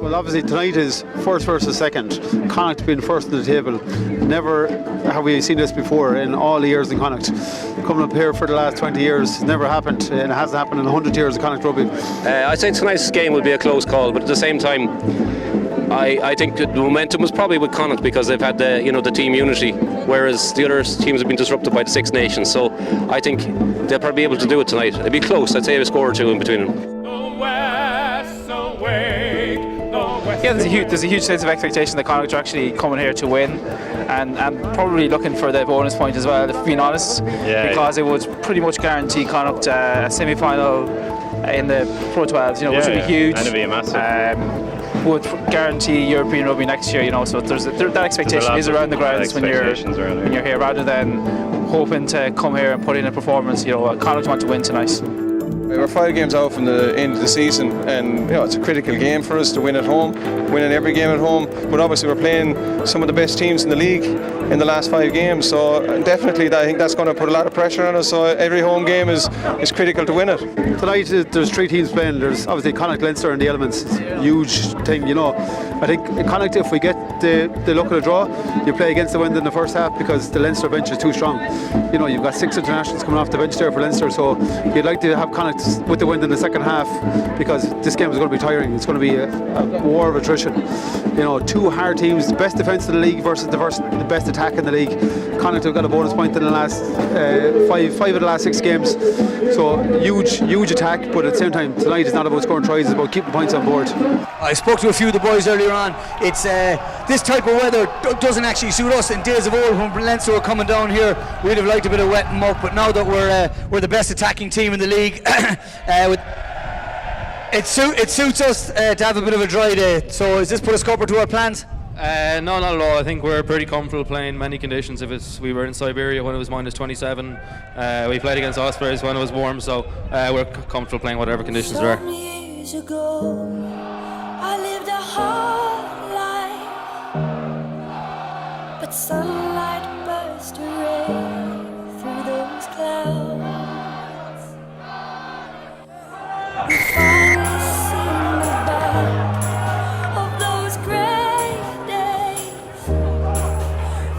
Well, obviously tonight is first versus second. Connacht being first in the table. Never have we seen this before in all the years in Connacht. Coming up here for the last 20 years, never happened, and it hasn't happened in 100 years of Connacht rugby. I'd say tonight's game will be a close call, but at the same time, I think the momentum was probably with Connacht because they've had the team unity, whereas the other teams have been disrupted by the Six Nations. So I think they'll probably be able to do it tonight. It'll be close. I'd say a score or two in between them. Yeah, there's a huge sense of expectation that Connacht are actually coming here to win, and probably looking for the bonus point as well, if being honest, because it would pretty much guarantee Connacht a semi-final in the Pro 12s, which would be huge. And it'd be a massive. Would guarantee European rugby next year, so that expectation is around the grounds when you're here, rather than hoping to come here and put in a performance. Connacht want to win tonight. We're 5 games out from the end of the season, and it's a critical game for us to win at home, winning every game at home. But obviously we're playing some of the best teams in the league in the last 5 games, so definitely I think that's going to put a lot of pressure on us. So every home game is critical to win it. Tonight there's 3 teams playing. There's obviously Connacht, Leinster and the Elements. It's a huge thing, I think Connacht, if we get the luck of the draw, you play against the wind in the first half because the Leinster bench is too strong. You've got 6 internationals coming off the bench there for Leinster, so you'd like to have Connacht with the wind in the second half because this game is going to be tiring. It's going to be a war of attrition. 2 hard teams, the best defence in the league versus the best attack in the league. Connacht have got a bonus point in the last 5 of the last 6 games, so huge attack. But at the same time, tonight is not about scoring tries; it's about keeping points on board. I spoke to a few of the boys earlier on. It's this type of weather doesn't actually suit us. In days of old, when Leinster were coming down here, we'd have liked a bit of wet and muck. But now that we're the best attacking team in the league, it suits us to have a bit of a dry day. So has this put a scupper to our plans? No, not at all. I think we're pretty comfortable playing many conditions. We were in Siberia when it was minus 27. We played against Ospreys when it was warm, so we're comfortable playing whatever conditions there are. Years ago, I lived a hard life, but sunlight burst a ray through those clouds. We finally seen the back of those grey days.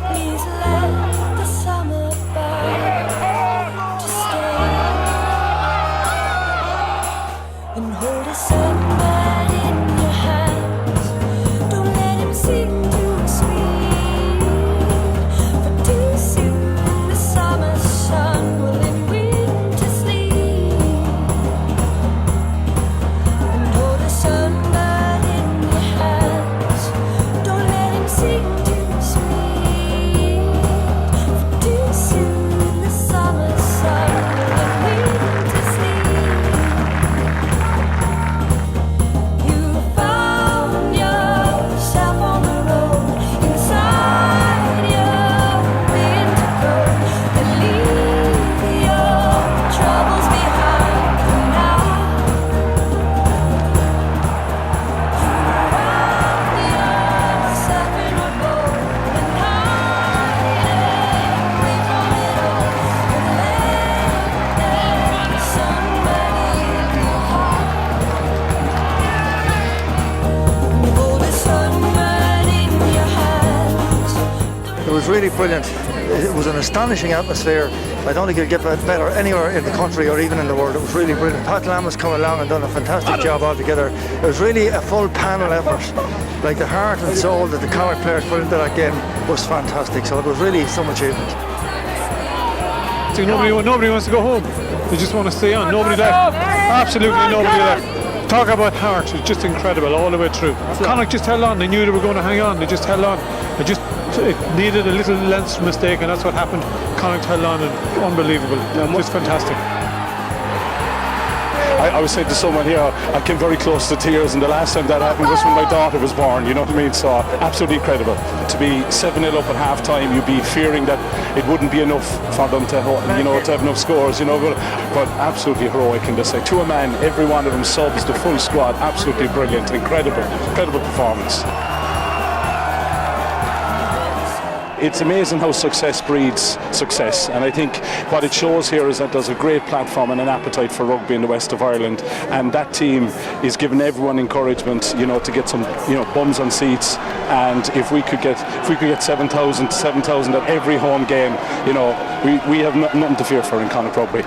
Please let the summer back to stay and hold a sunbird in your hands. Don't let him sing too sweet, for too soon the summer sun will in winter sleep. And hold a sunbird in your hands. Don't let him sing too sweet, for too soon the summer sun will in winter sleep. You found yourself on the road inside your winter coat, and leave your troubles behind for now. You wrap yourself in a boat and hide away from it all, and let the sun burn in your heart. Hold a sunbird in your hands. It was really brilliant. It was an astonishing atmosphere. I don't think it'll get better anywhere in the country or even in the world. It was really brilliant. Pat Lam has come along and done a fantastic job altogether. It was really a full panel effort. Like the heart and soul that the Connacht players put into that game was fantastic. So it was really some achievement. So nobody wants to go home. They just want to stay on. Nobody left. Absolutely nobody left. Talk about heart. It's just incredible all the way through. Connacht just held on. They knew they were going to hang on. They just held on. It needed a little Leinster mistake, and that's what happened. Connacht held on, and unbelievable. Just fantastic. I was saying to someone here, I came very close to tears, and the last time that happened was when my daughter was born, you know what I mean? So absolutely incredible. To be 7-0 up at half time, you'd be fearing that it wouldn't be enough for them to have enough scores, but absolutely heroic in this. To a man, every one of them subs, the full squad, absolutely brilliant, incredible performance. it's amazing how success breeds success, and I think what it shows here is that there's a great platform and an appetite for rugby in the west of Ireland, and that team is giving everyone encouragement, to get some, bums on seats. And if we could get 7,000 at every home game, we have nothing to fear for in Connacht Rugby.